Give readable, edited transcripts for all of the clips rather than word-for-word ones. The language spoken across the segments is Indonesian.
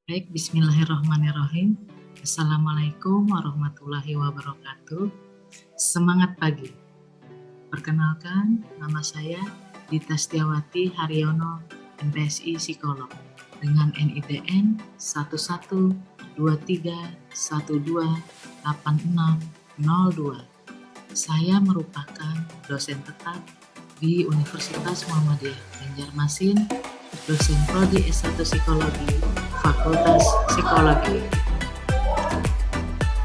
Baik, bismillahirrahmanirrahim. Assalamualaikum warahmatullahi wabarakatuh. Semangat pagi. Perkenalkan, nama saya Dita Setiawati Haryono, MPSI Psikolog, dengan NIDN 1123128602. Saya merupakan dosen tetap di Universitas Muhammadiyah Banjarmasin, dosen Prodi S1 Psikologi, Fakultas Psikologi.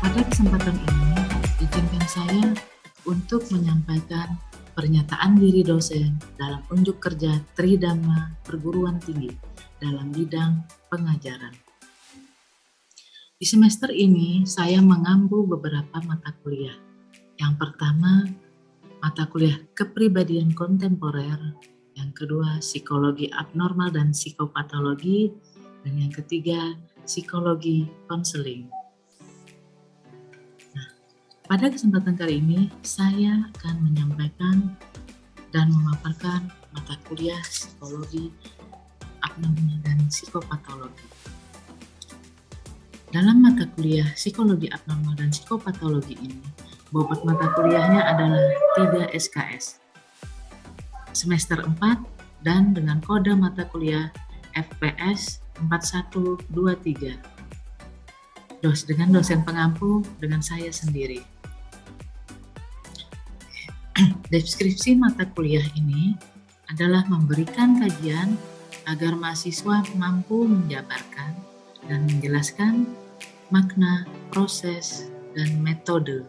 Pada kesempatan ini, izinkan saya untuk menyampaikan pernyataan diri dosen dalam unjuk kerja Tridharma Perguruan Tinggi dalam bidang pengajaran. Di semester ini, saya mengampu beberapa mata kuliah. Yang pertama, mata kuliah Kepribadian Kontemporer. Yang kedua, Psikologi Abnormal dan Psikopatologi. Dan yang ketiga, Psikologi Konseling. Nah, pada kesempatan kali ini, saya akan menyampaikan dan memaparkan mata kuliah Psikologi Abnormal dan Psikopatologi. Dalam mata kuliah Psikologi Abnormal dan Psikopatologi ini, bobot mata kuliahnya adalah 3 SKS. Semester 4 dan dengan kode mata kuliah FPS 4123. Dengan dosen pengampu dengan saya sendiri. Deskripsi mata kuliah ini adalah memberikan kajian agar mahasiswa mampu menjabarkan dan menjelaskan makna, proses, dan metode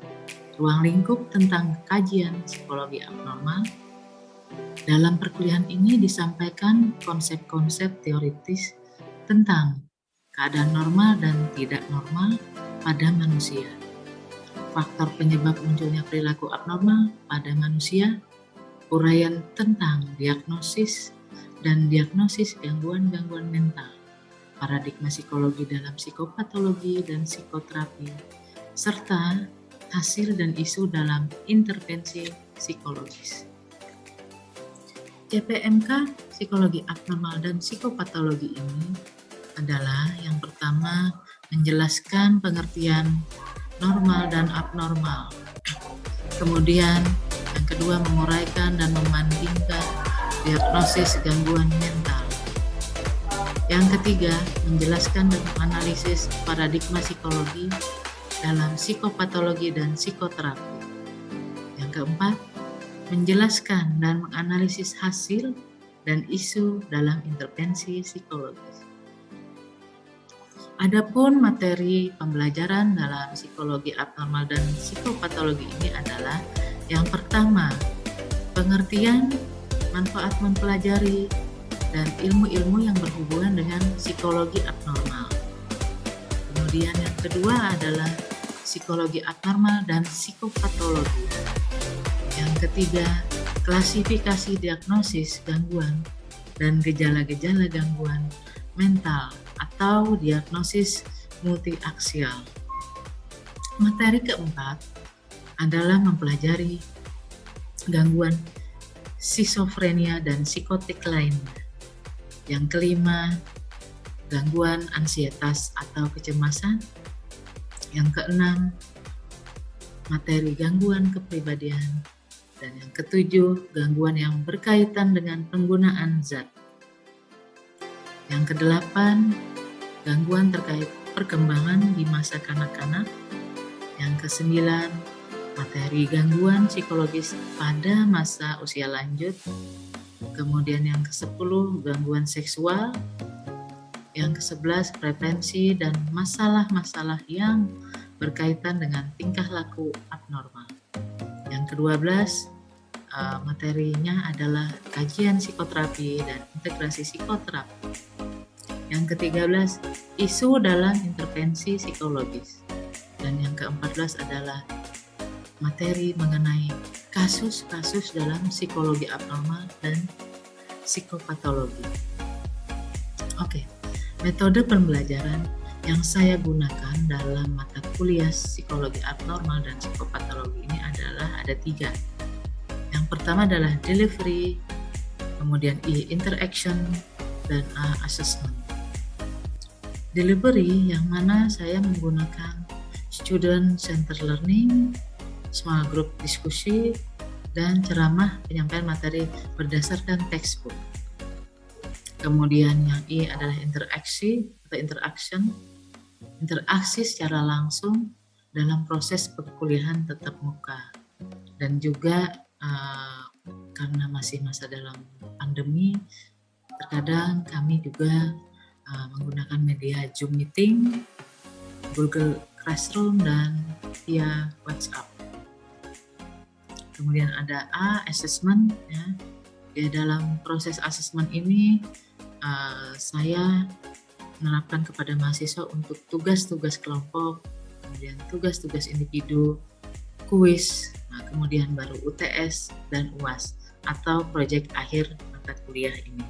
ruang lingkup tentang kajian psikologi abnormal. Dalam perkuliahan ini disampaikan konsep-konsep teoritis tentang keadaan normal dan tidak normal pada manusia, faktor penyebab munculnya perilaku abnormal pada manusia, uraian tentang diagnosis dan diagnosis gangguan-gangguan mental, paradigma psikologi dalam psikopatologi dan psikoterapi, serta hasil dan isu dalam intervensi psikologis. CPMK Psikologi Abnormal dan Psikopatologi ini adalah yang pertama menjelaskan pengertian normal dan abnormal. Kemudian yang kedua menguraikan dan membandingkan diagnosis gangguan mental. Yang ketiga menjelaskan dan menganalisis paradigma psikologi dalam psikopatologi dan psikoterapi. Yang keempat, menjelaskan dan menganalisis hasil dan isu dalam intervensi psikologis. Adapun materi pembelajaran dalam psikologi abnormal dan psikopatologi ini adalah yang pertama, pengertian, manfaat mempelajari, dan ilmu-ilmu yang berhubungan dengan psikologi abnormal. Kemudian yang kedua adalah psikologi abnormal dan psikopatologi. Yang ketiga, klasifikasi diagnosis gangguan dan gejala-gejala gangguan mental atau diagnosis multiaksial. Materi keempat adalah mempelajari gangguan skizofrenia dan psikotik lainnya. Yang kelima, gangguan ansietas atau kecemasan. Yang keenam, materi gangguan kepribadian. Dan yang ketujuh, gangguan yang berkaitan dengan penggunaan zat. Yang kedelapan, gangguan terkait perkembangan di masa kanak-kanak. Yang kesembilan, materi gangguan psikologis pada masa usia lanjut. Kemudian yang ke-10, gangguan seksual. Yang ke-11, prevensi dan masalah-masalah yang berkaitan dengan tingkah laku abnormal. Yang ke-12, materinya adalah kajian psikoterapi dan integrasi psikoterapi. Yang ke-13, isu dalam intervensi psikologis. Dan yang ke-14 adalah materi mengenai kasus-kasus dalam psikologi abnormal dan psikopatologi. Oke, metode pembelajaran yang saya gunakan dalam mata kuliah psikologi abnormal dan psikopatologi ini adalah ada 3. Yang pertama adalah delivery, kemudian interaction, dan assessment. Delivery yang mana saya menggunakan student center learning, small group diskusi, dan ceramah penyampaian materi berdasarkan textbook. Kemudian yang I adalah interaksi atau interaksi secara langsung dalam proses perkuliahan tatap muka. Dan juga karena masih masa dalam pandemi, terkadang kami juga menggunakan media Zoom meeting, Google Classroom, dan via WhatsApp. Kemudian ada A, assessment. Ya. Di dalam proses assessment ini saya menerapkan kepada mahasiswa untuk tugas-tugas kelompok, kemudian tugas-tugas individu, kuis, kemudian baru UTS dan UAS atau proyek akhir mata kuliah ini.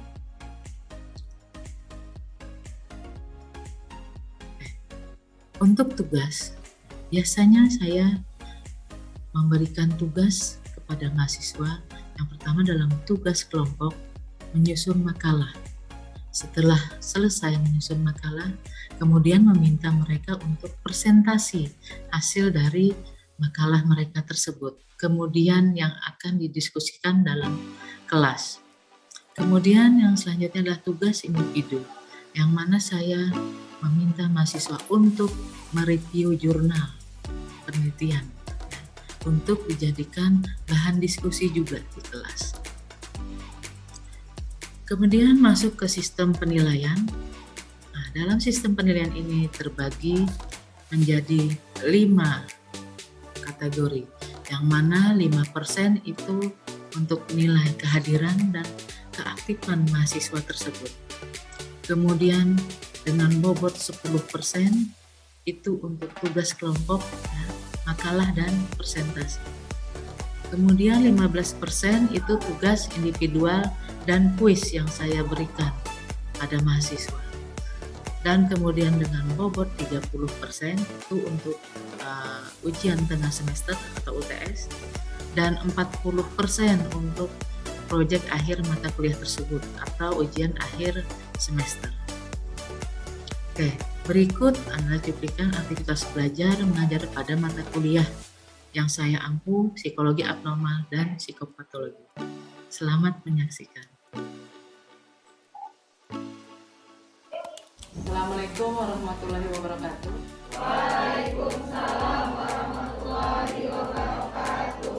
Untuk tugas, biasanya saya memberikan tugas kepada mahasiswa. Yang pertama dalam tugas kelompok menyusun makalah. Setelah selesai menyusun makalah, kemudian meminta mereka untuk presentasi hasil dari makalah mereka tersebut. Kemudian yang akan didiskusikan dalam kelas. Kemudian yang selanjutnya adalah tugas individu, yang mana saya meminta mahasiswa untuk mereview jurnal penelitian untuk dijadikan bahan diskusi juga di kelas. Kemudian masuk ke sistem penilaian. Nah, dalam sistem penilaian ini terbagi menjadi 5 kategori, yang mana 5% itu untuk nilai kehadiran dan keaktifan mahasiswa tersebut. Kemudian dengan bobot 10% itu untuk tugas kelompok, ya, makalah dan presentasi. Kemudian 15% itu tugas individual dan kuis yang saya berikan pada mahasiswa. Dan kemudian dengan bobot 30% itu untuk ujian tengah semester atau UTS, dan 40% untuk proyek akhir mata kuliah tersebut atau ujian akhir semester. Oke, berikut adalah cuplikan aktivitas belajar mengajar pada mata kuliah yang saya ampu psikologi abnormal dan psikopatologi. Selamat menyaksikan. Assalamualaikum warahmatullahi wabarakatuh. Waalaikumsalam warahmatullahi wabarakatuh.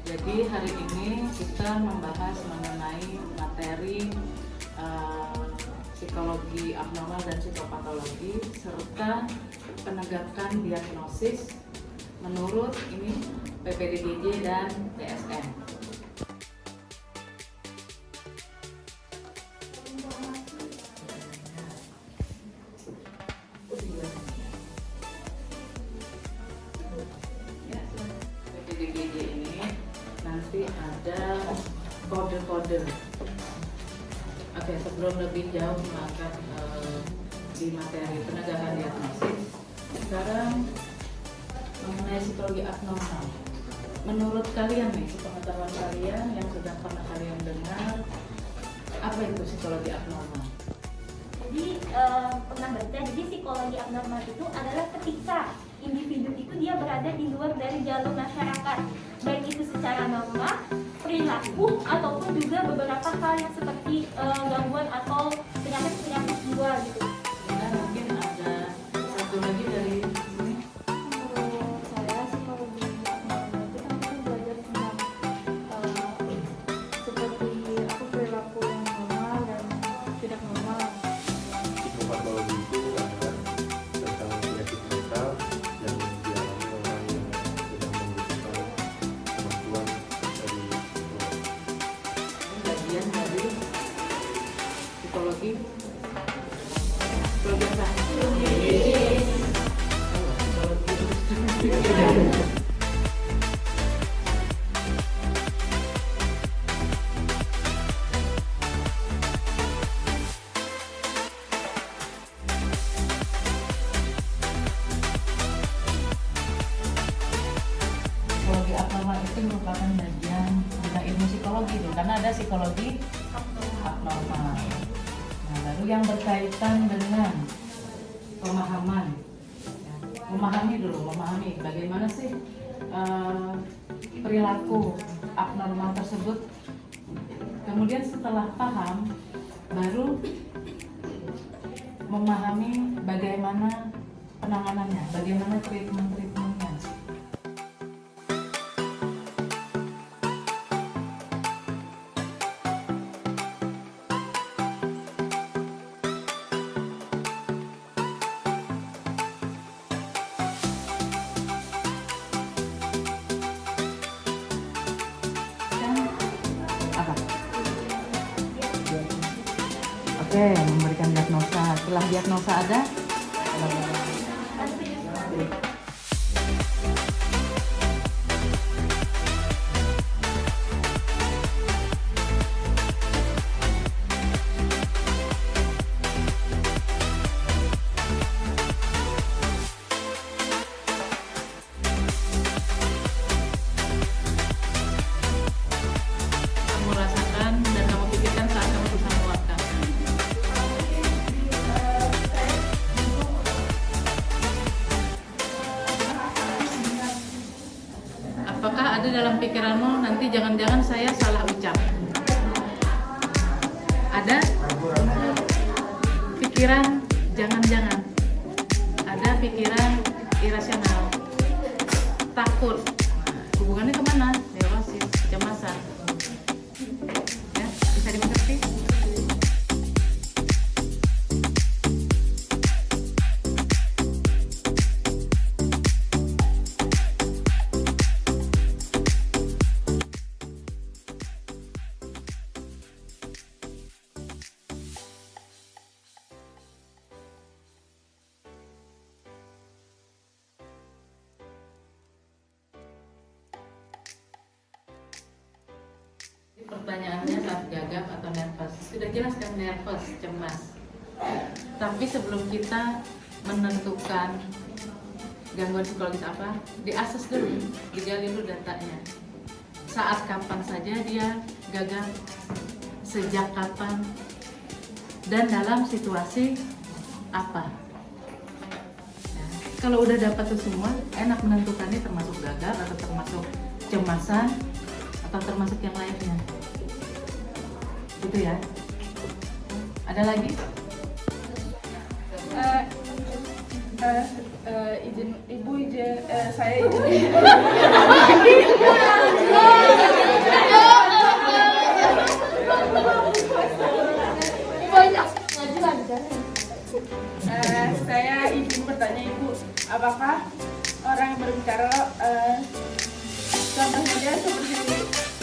Jadi hari ini kita membahas mengenai materi psikologi abnormal dan psikopatologi serta penegakan diagnosis menurut ini PPDBJ dan DSM. PPDBJ ini nanti ada kode-kode. Oke, sebelum lebih jauh maka di materi penegakan diagnosis, sekarang mengenai psikologi abnormal. Menurut kalian nih, sepengetahuan kalian yang sudah pernah kalian dengar, apa itu psikologi abnormal? Jadi pernah baca, jadi psikologi abnormal itu adalah ketika individu itu dia berada di luar dari jalur masyarakat, baik itu secara norma, perilaku, ataupun juga beberapa hal yang seperti gangguan atau penyakit jiwa gitu. Dan mungkin ada satu lagi dari sini. Menurut saya psikologi abnormal itu kan belajar tentang seperti apa perilaku yang normal dan tidak normal. Psikopatologi itu adalah tentang penyakit mental yang dialami orang yang sedang membutuhkan kemampuan dari Bagian dari psikologi apa? Psikologi abnormal itu merupakan bagian bidang ilmu psikologi tuh, karena ada psikologi abnormal. Nah, baru yang berkaitan dengan pemahaman. Ya, memahami bagaimana sih perilaku abnormal tersebut. Kemudian setelah paham, baru memahami bagaimana penanganannya, bagaimana treatmentnya. Apa? Oke, memberikan diagnosa. Setelah diagnosa ada, Kamu rasakan dan kamu pikirkan saat kamu bisa mengeluarkan. Apakah ada dalam pikiranmu nanti jangan-jangan saya salah ucap? Ada? Pikiran jangan-jangan. Ada pikiran irasional. Takut. Hubungannya kemana? Neurosis, kecemasan. Ya, bisa dimengerti? Pertanyaannya saat gagap atau nervous. Sudah jelas kan nervous, cemas. Tapi sebelum kita menentukan gangguan psikologis apa, diakses dulu, digali dulu datanya. Saat kapan saja dia gagap, sejak kapan, dan dalam situasi apa. Ya, kalau udah dapat itu semua, enak menentukannya termasuk gagap atau termasuk cemasan atau termasuk yang lainnya. Gitu ya. Ada lagi? Saya izin. Saya izin bertanya Ibu, apakah orang yang berbicara contoh saja seperti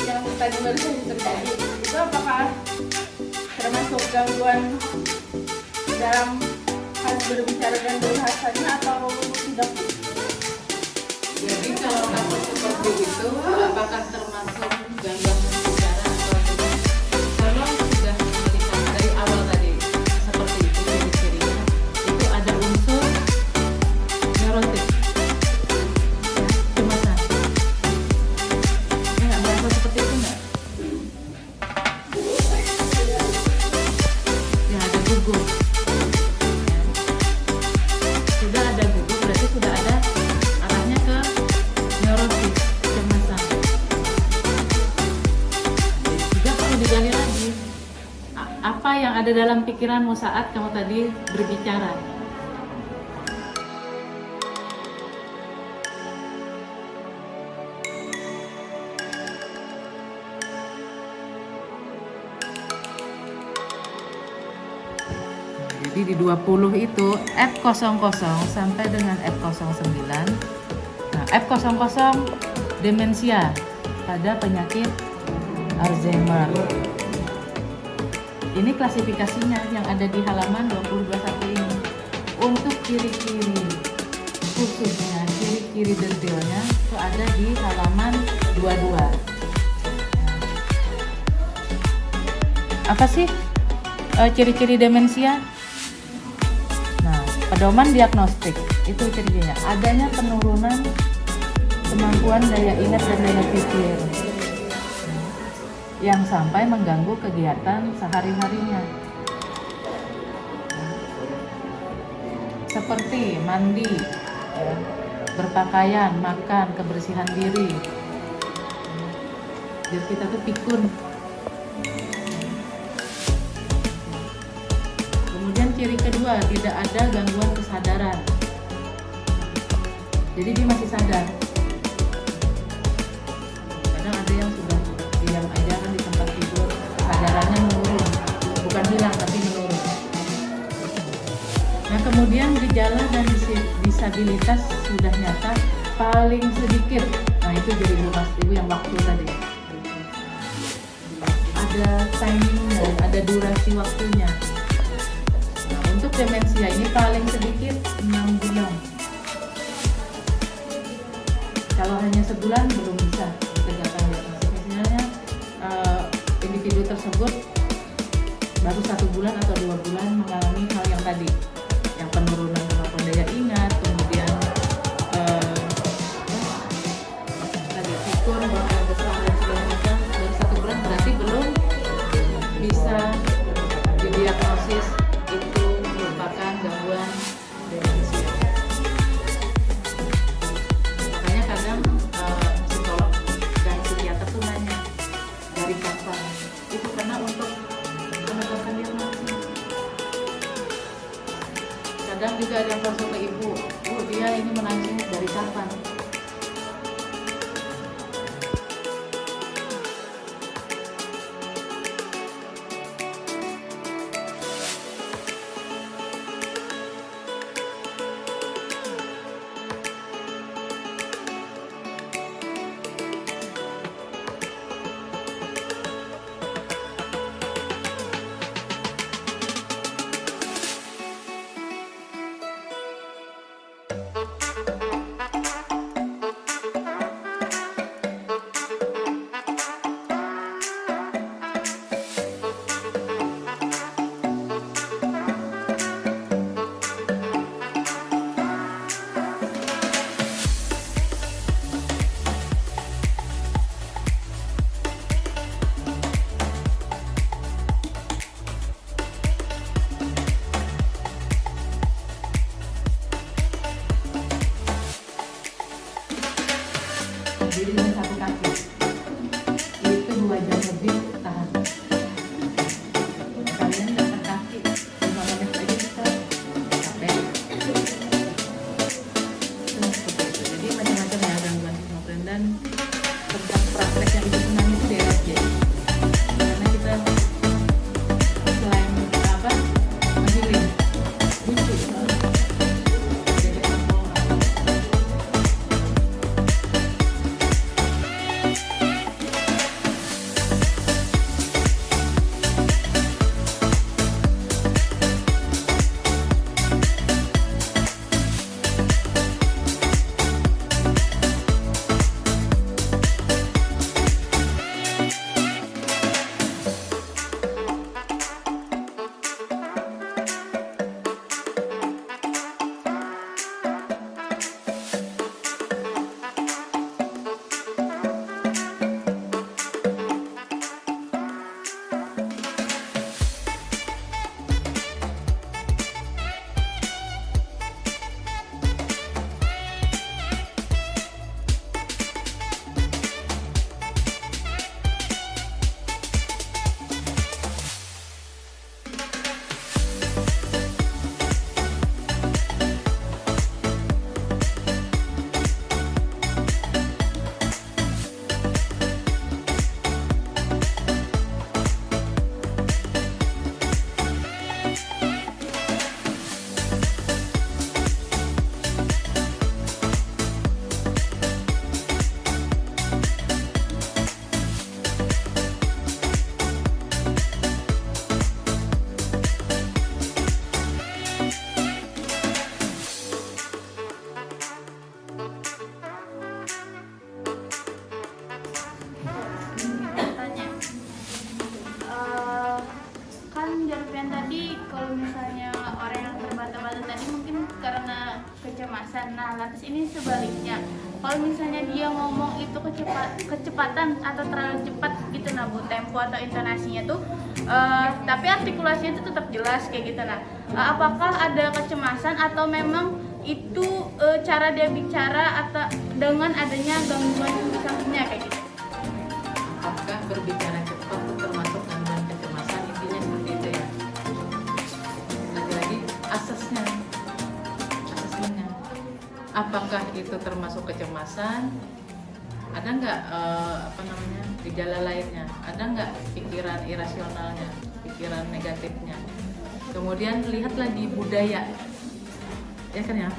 yang tadi baru saja terjadi, itu apakah termasuk gangguan dalam hal berbicara dan berbahasanya atau tidak? Jadi kalau kasus seperti itu, apakah termasuk gangguan berbicara atau tidak? Kalau sudah melihat dari awal tadi seperti itu ciri-cirinya, itu ada unsur neurotik, cemasan. Nggak merasa seperti itu nggak? Ya ada gugup. Sudah ada gugup, berarti sudah ada arahnya ke neurosis, kecemasan. Juga perlu digali lagi, apa yang ada dalam pikiranmu saat kamu tadi berbicara. Jadi di 20 itu F00 sampai dengan F09. Nah, F00 demensia pada penyakit Alzheimer. Ini klasifikasinya yang ada di halaman 22 ini. Untuk ciri-ciri khususnya, ciri-ciri detailnya itu ada di halaman 22. Apa sih ciri-ciri demensia? Nah, pedoman diagnostik itu cirinya adanya penurunan kemampuan daya ingat dan daya pikir yang sampai mengganggu kegiatan sehari-harinya. seperti mandi, ya, berpakaian, makan, kebersihan diri. Biar kita tuh pikun. Kemudian ciri kedua, tidak ada gangguan kesadaran. Jadi dia masih sadar. Kadang ada yang sudah diam aja kan di tempat tidur, kesadarannya menurun, bukan hilang tapi menurun. Nah kemudian gejala dan disabilitas sudah nyata paling sedikit. Nah itu jadi ibu yang waktu tadi. Ada timingnya, ada durasi waktunya. Nah, untuk demensia ini paling sedikit 6 bulan. Kalau hanya sebulan belum bisa ditegakkan diagnosis. Misalnya individu tersebut baru 1 bulan atau 2 bulan mengalami hal yang tadi, yang penurunan kemampuan daya ingat, kemudian tadi pikun, buang besar dan segala macam, baru 1 bulan berarti belum bisa didiagnosis itu merupakan gangguan demensia. Makanya kadang psikolog dan psikiater tuh nanya dari kapan itu, karena untuk menegakkan diagnosis. Kadang juga ada yang konsul ke ibu, bu dia ini menangis dari kapan? Jadi dengan 1 kaki itu 2 jam lebih tahan. Kalian dapat kaki 5 menit aja bisa capek. Jadi macam-macam ya gangguan schizofren, dan tentang praktek yang ibu senang itu DSJ. Karena kita selain healing, lucu soalnya. Jadi kecemasan. Nah, lantas ini sebaliknya. Kalau misalnya dia ngomong itu kecepatan atau terlalu cepat gitu, nah Bu, tempo atau intonasinya tuh, tapi artikulasinya itu tetap jelas kayak gitu. Nah, apakah ada kecemasan atau memang itu cara dia bicara atau dengan adanya gangguan sampingnya kayak gitu. Apakah berbicara cepat itu termasuk gangguan kecemasan? Intinya seperti itu ya. Lagi-lagi asesmennya. Apakah itu termasuk kecemasan? Ada nggak gejala lainnya? Ada nggak pikiran irasionalnya, pikiran negatifnya? Kemudian lihatlah di budaya, ya kan ya.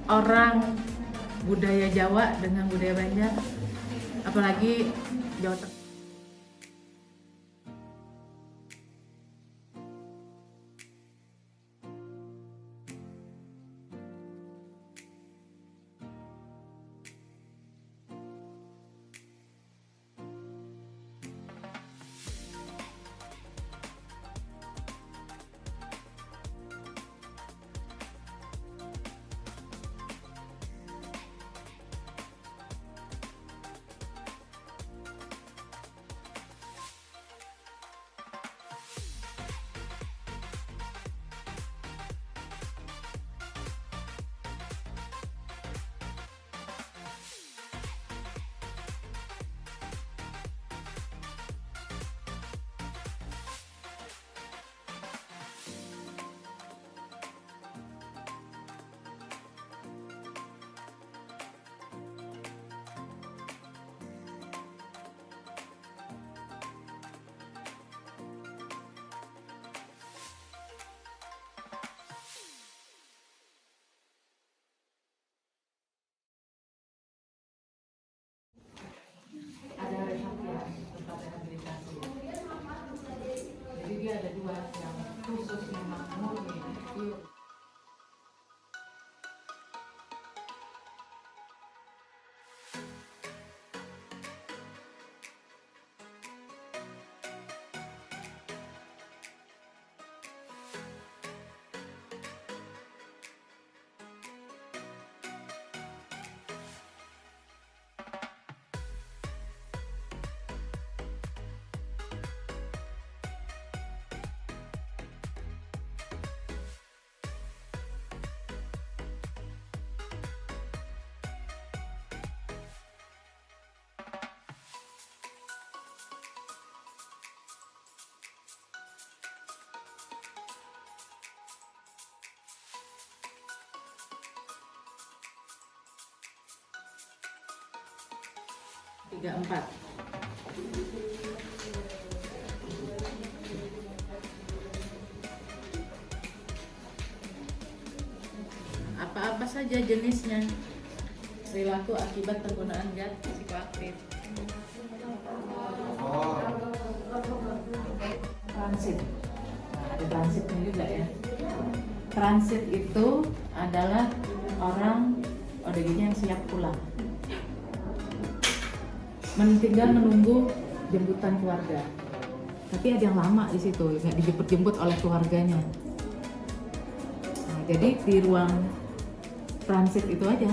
Orang budaya Jawa dengan budaya Banjar, apalagi Jawa Tengah. Ada rehab ya, tempat rehabilitasi. Jadi dia ada dua, yang khusus memang murni itu. Tiga empat. Apa-apa saja jenisnya. Perilaku akibat penggunaan zat psikoaktif. Transit. Nah, ada transitnya juga ya. Transit itu adalah orang ODGJ yang siap pulang. Tinggal menunggu jemputan keluarga. Tapi ada yang lama di situ, nggak dijemput oleh keluarganya. Nah, jadi di ruang transit itu aja.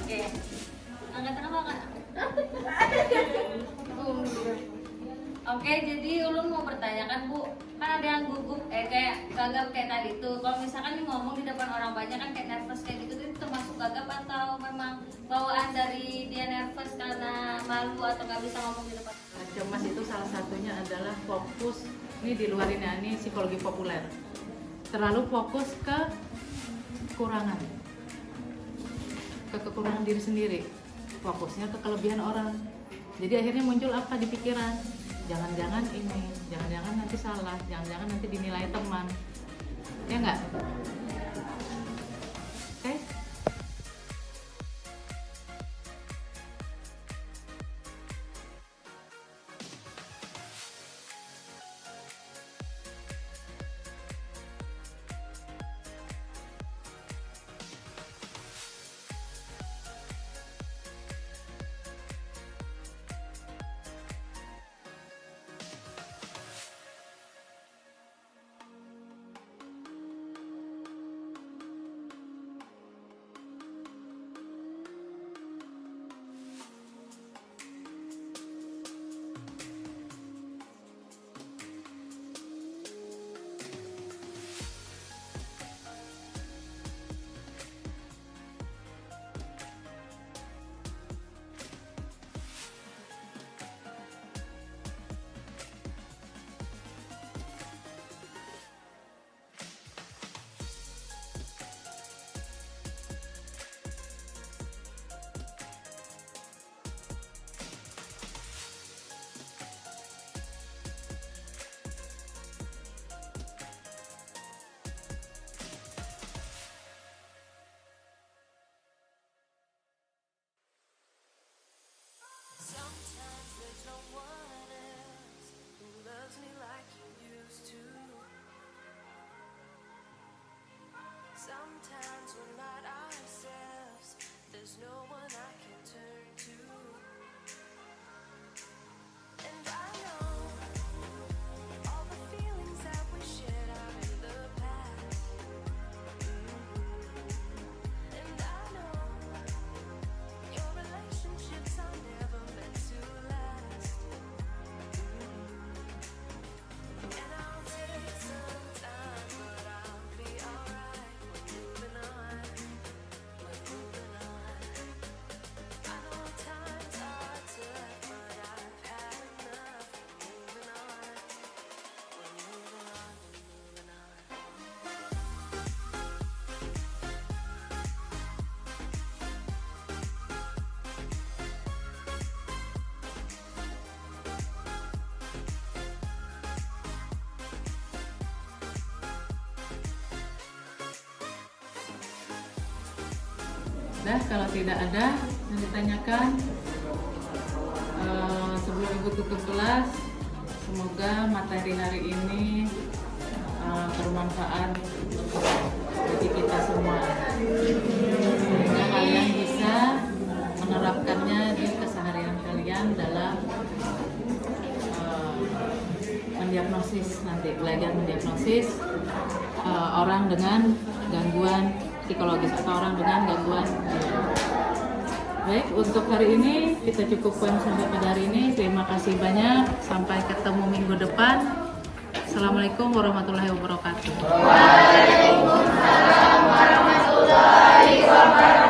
Oke. Angkatan apa, Kak? Oke, jadi Ulun mau bertanya kan, Bu. Kan ada yang gugup kayak gagap kayak tadi tuh. Kalau misalkan nih ngomong di depan orang banyak kan kayak nervous kayak gitu, itu termasuk gagap atau memang bawaan dari dia nervous karena malu atau nggak bisa ngomong di depan? Cemas itu salah satunya adalah fokus, ini di luar ini psikologi populer, terlalu fokus ke kekurangan diri sendiri, fokusnya ke kelebihan orang. Jadi akhirnya muncul apa di pikiran? Jangan-jangan ini, jangan-jangan nanti salah, jangan-jangan nanti dinilai teman, ya nggak? Oke? Sometimes there's no one else who loves me like you used to. Sometimes we're not ourselves, there's no one I can turn to. And I know all the feelings that we shared are in the past. And I know your relationships are never meant to last. And I'll take some time, but I'll be alright. We're moving on. We're moving on. I know times are tough, but I've had enough. We're moving on. We're moving on. We're moving on. Dah, kalau tidak ada yang ditanyakan sebelum ibu tutup kelas, semoga materi hari ini bermanfaat bagi kita semua, sehingga kalian bisa menerapkannya di keseharian kalian dalam mendiagnosis, nanti belajar mendiagnosis orang dengan gangguan psikologis atau orang dengan gangguan jiwa. Baik, untuk hari ini kita cukupkan sampai pada hari ini. Terima kasih banyak. Sampai ketemu minggu depan. Assalamualaikum warahmatullahi wabarakatuh. Waalaikumsalam warahmatullahi wabarakatuh.